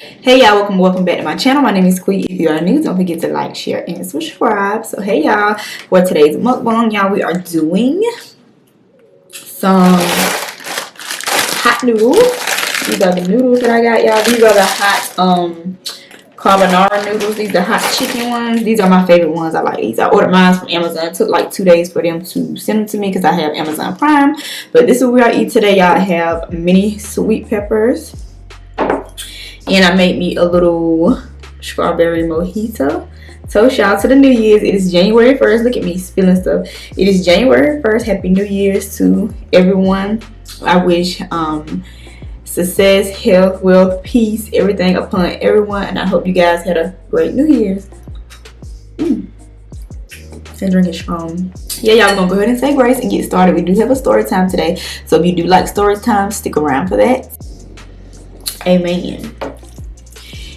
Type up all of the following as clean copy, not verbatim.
Hey y'all, welcome back to my channel. My name is Qui. If you are new, don't forget to like, share, and subscribe. So hey y'all, for today's mukbang, y'all, we are doing some hot noodles. These are the noodles that I got, y'all. These are the hot carbonara noodles. These are hot chicken ones. These are my favorite ones. I like these. I ordered mine from Amazon. It took like 2 days for them to send them to me because I have Amazon Prime. But this is what we are eating today, y'all. I have mini sweet peppers. And I made me a little strawberry mojito. So shout out to the New Year's. It is January 1st. Look at me spilling stuff. It is January 1st. Happy New Year's to everyone. I wish success, health, wealth, peace, everything upon everyone. And I hope you guys had a great New Year's. And drink it strong. Yeah, y'all, we're going to go ahead and say grace and get started. We do have a story time today. So if you do like story time, stick around for that. Amen.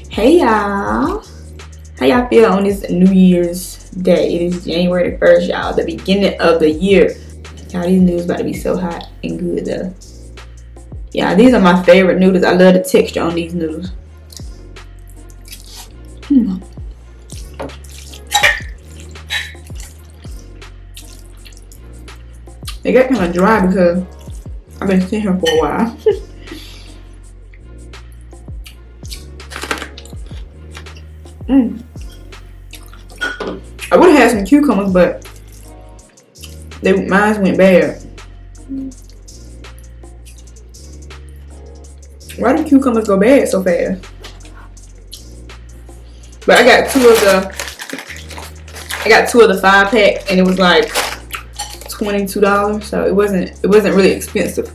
Hey y'all, how y'all feel on this New Year's Day? It is January 1st, y'all, the beginning of the year. Y'all, these noodles about to be so hot and good though. Yeah, these are my favorite noodles. I love the texture on these noodles. They got kind of dry because I've been sitting here for a while. I would have had some cucumbers, but mine went bad. Why do cucumbers go bad so fast? But I got two of the 5-pack, and it was like $22, so it wasn't really expensive.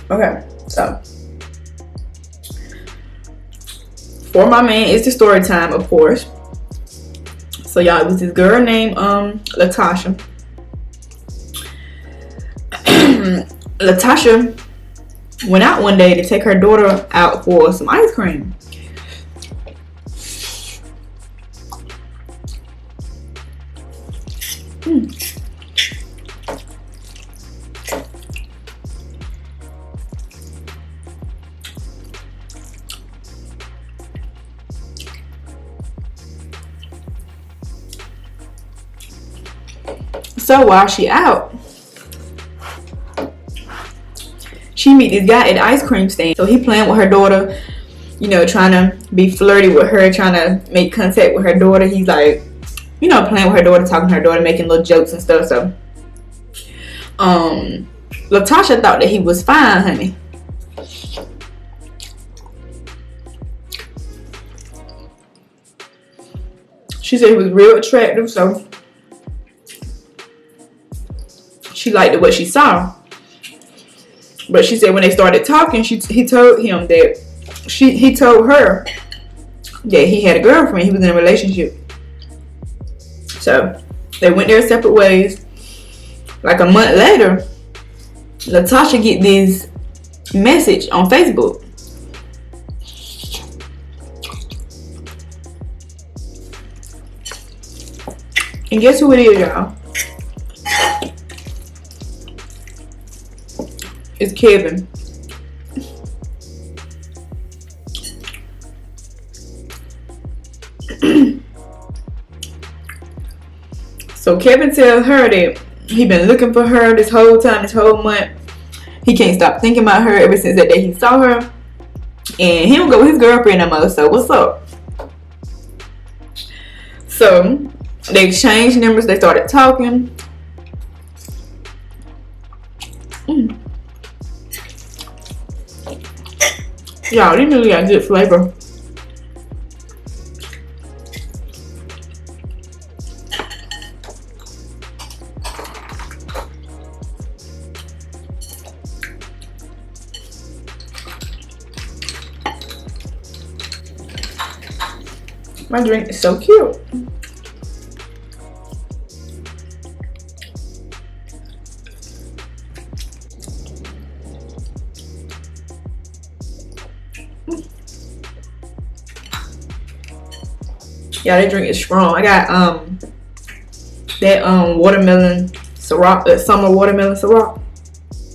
Okay, so for my man, it's the story time, of course. So y'all, it was this girl named Latasha. Latasha went out one day to take her daughter out for some ice cream. So while she out, she meet this guy at the ice cream stand. So he playing with her daughter, you know, trying to be flirty with her, trying to make contact with her daughter. He's like, you know, playing with her daughter, talking to her daughter, making little jokes and stuff. So Latasha thought that he was fine, honey. She said he was real attractive, so she liked what she saw. But she said when they started talking, he told him that he told her that he had a girlfriend. He was in a relationship. So they went their separate ways. Like a month later, Latasha get this message on Facebook. And guess who it is, y'all? It's Kevin. So Kevin tells her that he been looking for her this whole time, this whole month. He can't stop thinking about her ever since that day he saw her. And he don't go with his girlfriend no more, so what's up? So they exchanged numbers, they started talking. Y'all, these really got good flavor. My drink is so cute. Yeah, that drink is strong. I got that watermelon Ciroc, that summer watermelon Ciroc.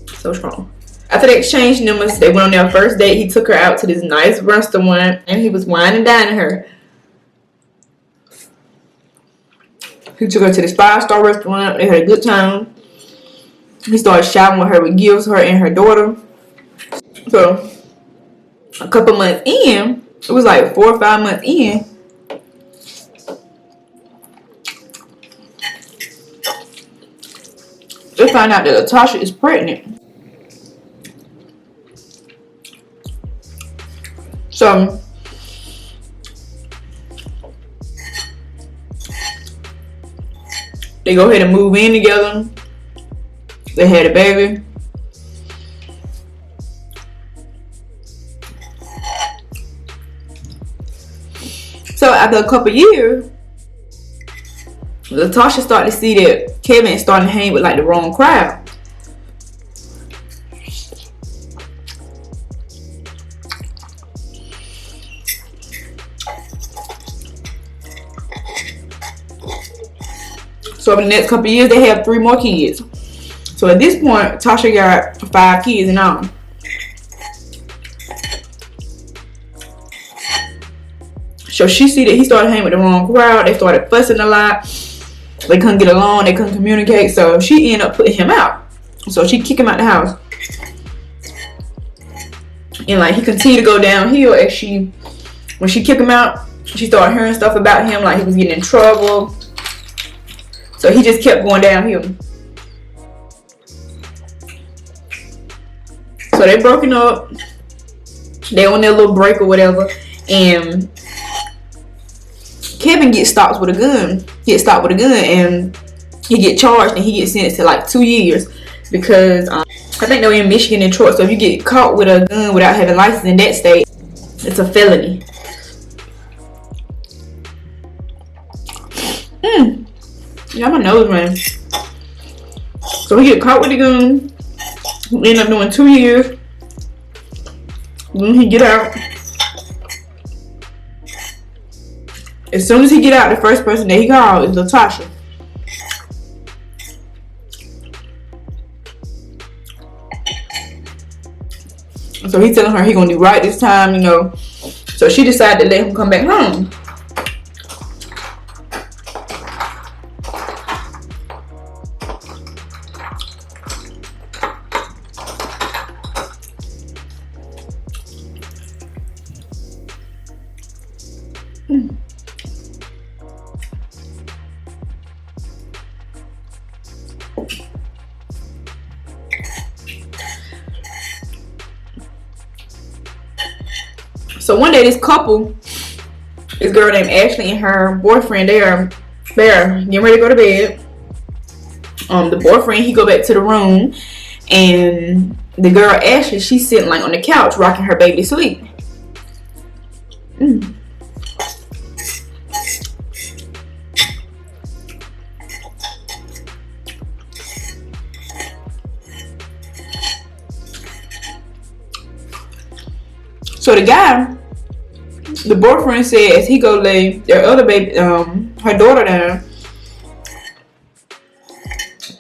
So strong. After they exchanged numbers, they went on their first date. He took her out to this nice restaurant and he was wine and dining her. He took her to this 5-star restaurant. They had a good time. He started showering with her with gifts, her and her daughter. So a couple months in, it was like 4 or 5 months in, they found out that Latasha is pregnant. So they go ahead and move in together. They had a baby. So after a couple years, Latasha started to see that Kevin is starting to hang with like the wrong crowd. So over the next couple of years, they have 3 more kids. So at this point, Tasha got 5 kids in all. So she see that he started hanging with the wrong crowd. They started fussing a lot. They couldn't get along. They couldn't communicate. So she ended up putting him out. So she kicked him out the house. And like he continued to go downhill as when she kicked him out, she started hearing stuff about him, like he was getting in trouble. So he just kept going downhill. So they broken up. They on their little break or whatever. And Kevin gets stopped with a gun. And he get charged and he gets sentenced to like 2 years because I think they're in Michigan and Detroit. So if you get caught with a gun without having a license in that state, it's a felony. Yeah, my nose ran. So he get caught with the gun. He end up doing 2 years. Then he get out. As soon as he get out, the first person that he called is Latasha. So he's telling her he gonna do right this time, you know. So she decided to let him come back home. So one day, this couple, this girl named Ashley and her boyfriend, they're getting ready to go to bed. The boyfriend, he go back to the room, and the girl Ashley, she's sitting like on the couch, rocking her baby to sleep. So the guy, the boyfriend, said as he go lay their other baby, her daughter down,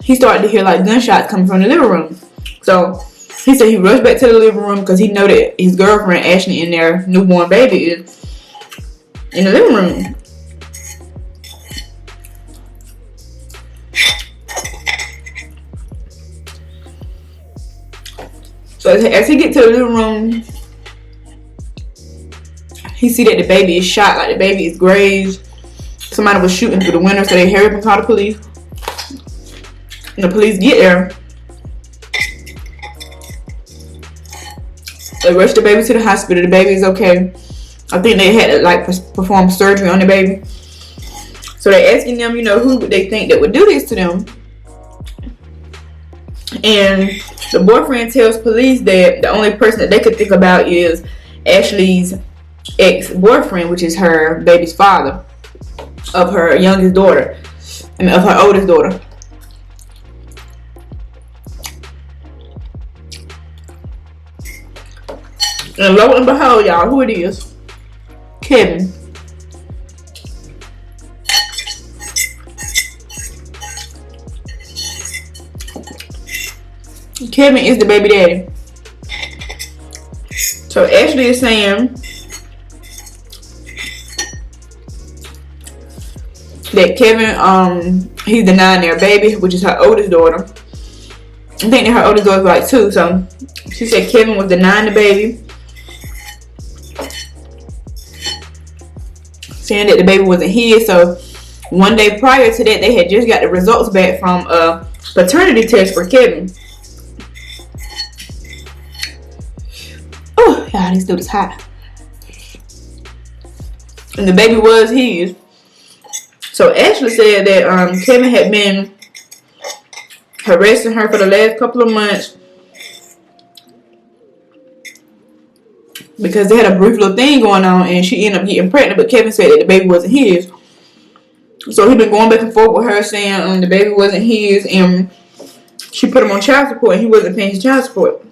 he started to hear like gunshots coming from the living room. So he said he rushed back to the living room because he know that his girlfriend Ashley and their newborn baby is in the living room. So as he get to the living room, he see that the baby is shot, like the baby is grazed. Somebody was shooting through the window, so they hurry up and call the police. And the police get there. They rush the baby to the hospital. The baby is okay. I think they had to like perform surgery on the baby. So they asking them, you know, who would they think that would do this to them? And the boyfriend tells police that the only person that they could think about is Ashley's ex-boyfriend, which is her baby's father, of her youngest daughter. I mean, of her oldest daughter. And lo and behold, y'all, who it is? Kevin. Kevin is the baby daddy. So Ashley is saying that Kevin, he's denying their baby, which is her oldest daughter. I think that her oldest daughter was like 2, so she said Kevin was denying the baby, saying that the baby wasn't his. So one day prior to that, they had just got the results back from a paternity test for Kevin. Oh, y'all, this dude is hot. And the baby was his. So Ashley said that Kevin had been harassing her for the last couple of months because they had a brief little thing going on, and she ended up getting pregnant, but Kevin said that the baby wasn't his. So he been going back and forth with her saying the baby wasn't his, and she put him on child support, and he wasn't paying his child support.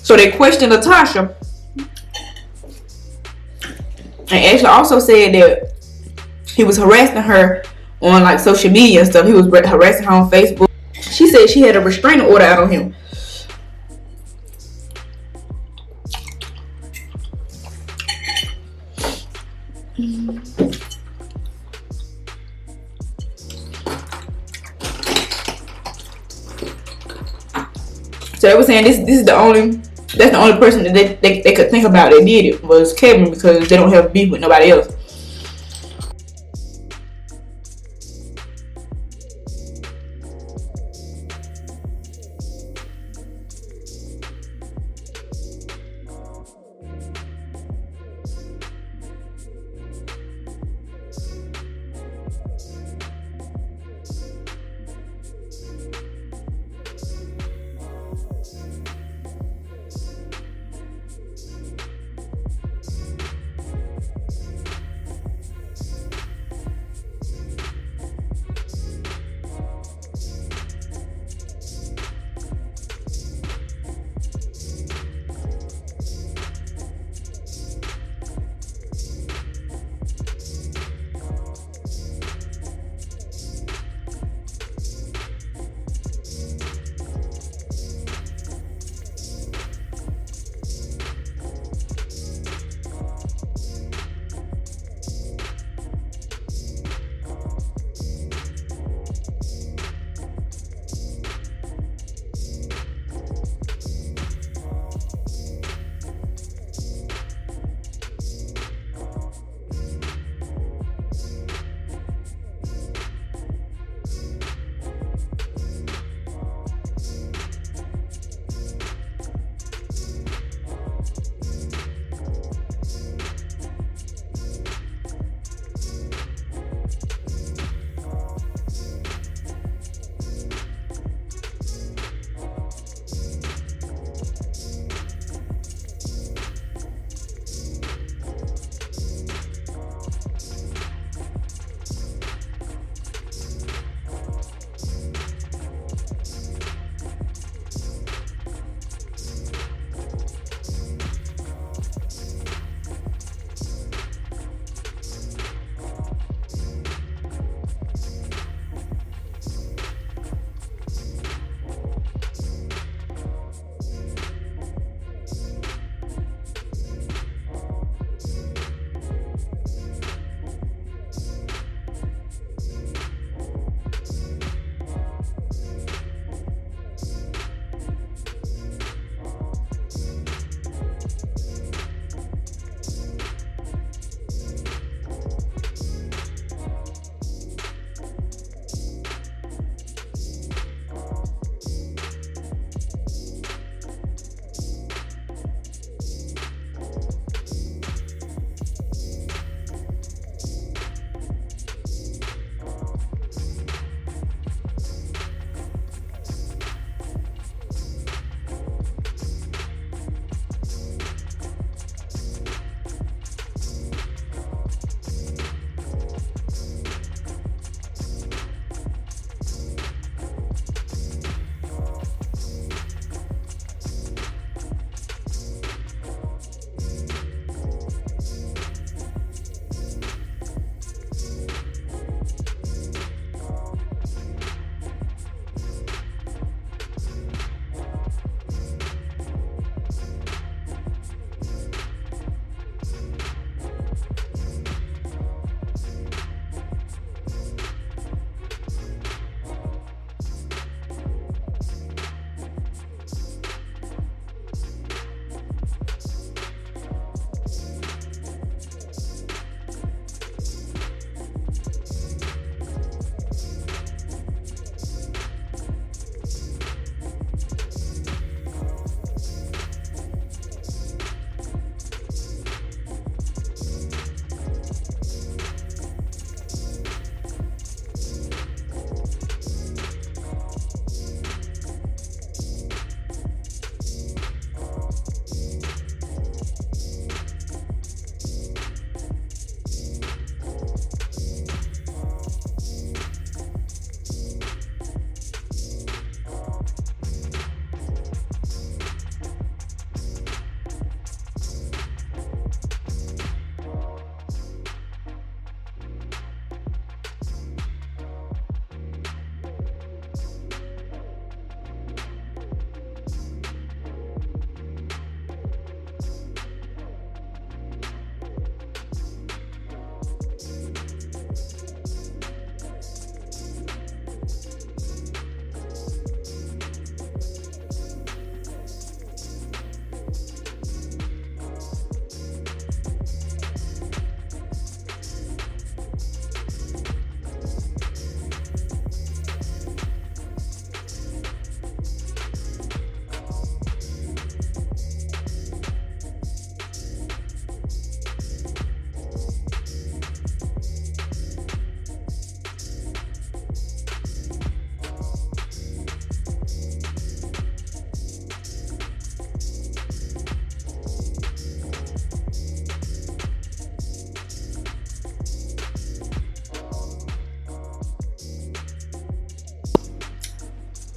So they questioned Natasha. And Ashley also said that he was harassing her on like social media and stuff. He was harassing her on Facebook. She said she had a restraining order out on him. So they were saying this is the only. That's the only person that they could think about that did it was Kevin, because they don't have beef with nobody else.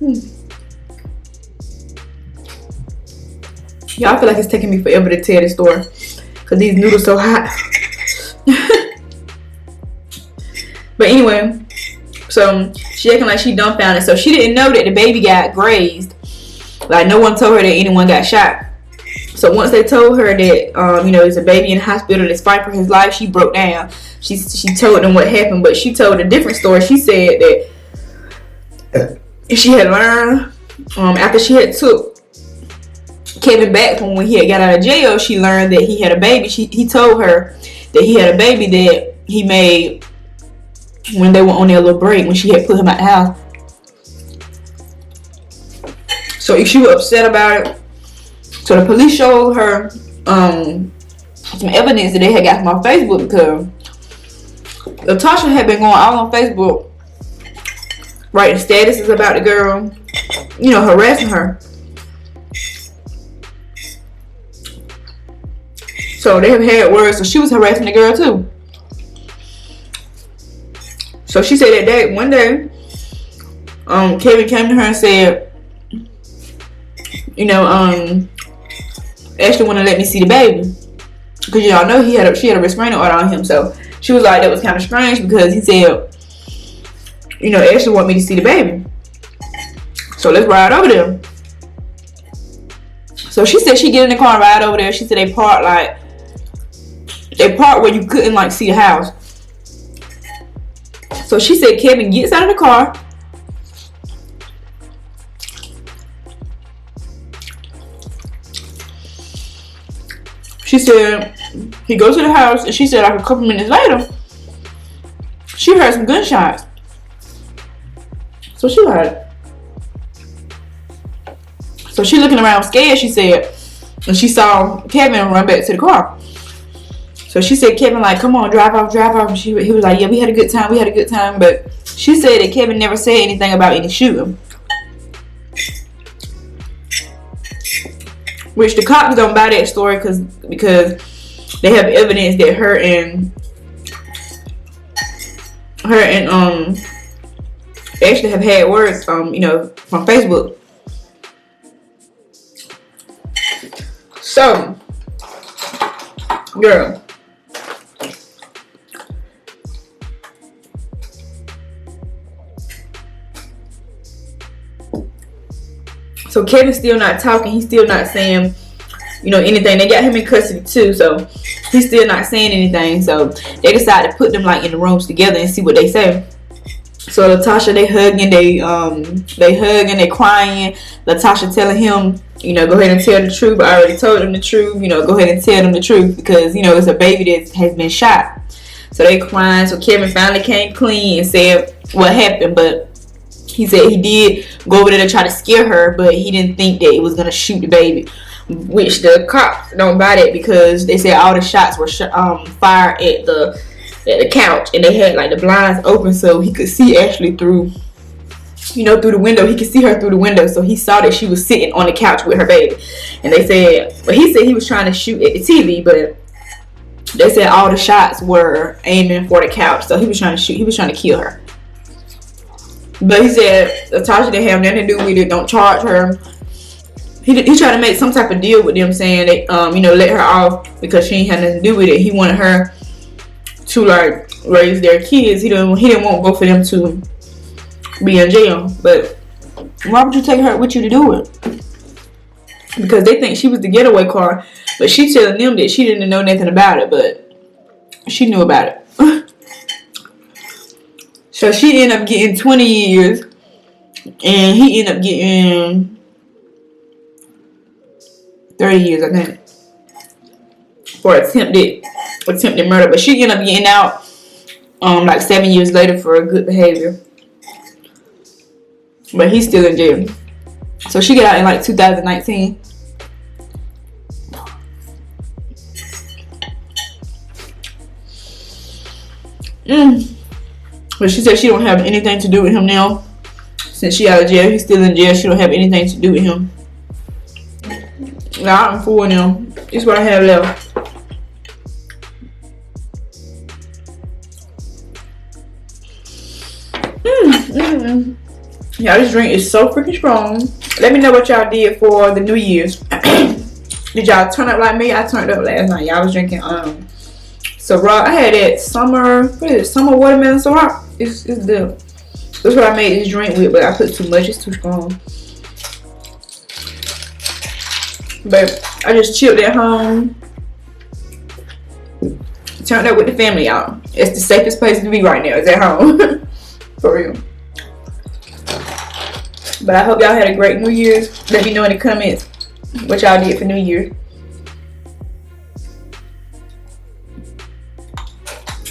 Y'all, I feel like it's taking me forever to tell this story because these noodles so hot. But anyway, so she acting like she dumbfounded. So she didn't know that the baby got grazed. Like, no one told her that anyone got shot. So once they told her that, you know, there's a baby in the hospital that's fighting for his life, she broke down. She told them what happened, but she told a different story. She said that she had learned, after she had took Kevin back from when he had got out of jail, she learned that he had a baby. He told her that he had a baby that he made when they were on their little break, when she had put him out the house. So she was upset about it. So the police showed her some evidence that they had got from on Facebook, because Latasha had been going all on Facebook writing statuses about the girl, you know, harassing her. So they have had words. So she was harassing the girl too. So she said that one day, Kevin came to her and said, you know, Ashley want to let me see the baby, because y'all know she had a restraining order on him. So she was like, that was kind of strange, because he said, you know, Ashley want me to see the baby, so let's ride over there. So she said she get in the car and ride over there. She said they parked where you couldn't like see the house. So she said Kevin gets out of the car. She said he goes to the house, and she said like a couple minutes later, she heard some gunshots. So she looking around scared, she said, and she saw Kevin run back to the car. So she said Kevin like, come on, drive off. And he was like, yeah, we had a good time. But she said that Kevin never said anything about any shooting, which the cops don't buy that story, because they have evidence that her and Ashley have had words, you know, from Facebook. So, girl, so Kevin's still not talking. He's still not saying, you know, anything. They got him in custody too, so he's still not saying anything. So they decided to put them like in the rooms together and see what they say. So Latasha, they hugging, they crying. Latasha telling him, you know, go ahead and tell the truth. I already told them the truth. You know, go ahead and tell them the truth, because, you know, it's a baby that has been shot. So they crying. So Kevin finally came clean and said what happened, but he said he did go over there to try to scare her, but he didn't think that it was gonna shoot the baby. Which the cops don't buy that, because they said all the shots were fired at the couch, and they had like the blinds open so he could see Ashley through, you know, through the window. He could see her through the window, so he saw that she was sitting on the couch with her baby. And they said, but he said he was trying to shoot at the TV, but they said all the shots were aiming for the couch, so he was trying to shoot. He was trying to kill her. But he said Latasha didn't have nothing to do with it. Don't charge her. He tried to make some type of deal with them, saying that, you know, let her off because she ain't had nothing to do with it. He wanted her to like raise their kids. He didn't want both of them to be in jail. But why would you take her with you to do it? Because they think she was the getaway car, but she telling them that she didn't know nothing about it, but she knew about it. So she ended up getting 20 years, and he ended up getting 30 years, I think, for attempted murder. But she ended up getting out like 7 years later for good behavior. But he's still in jail. So she got out in like 2019. But she said she don't have anything to do with him now. Since she out of jail, he's still in jail. She don't have anything to do with him. Now I'm full now. This is what I have left. Y'all, this drink is so freaking strong. Let me know what y'all did for the New Year's. Did y'all turn up like me? I turned up last night. Y'all was drinking Ciroc. I had that summer, what is it? Summer watermelon Ciroc. It's good. That's what I made this drink with, but I put too much. It's too strong. But I just chilled at home. Turned up with the family, y'all. It's the safest place to be right now. Is at home. For real. But I hope y'all had a great New Year's. Let me know in the comments what y'all did for New Year's.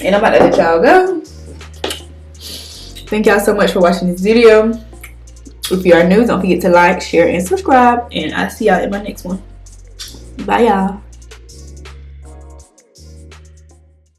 And I'm about to let y'all go. Thank y'all so much for watching this video. If you are new, don't forget to like, share, and subscribe. And I'll see y'all in my next one. Bye, y'all.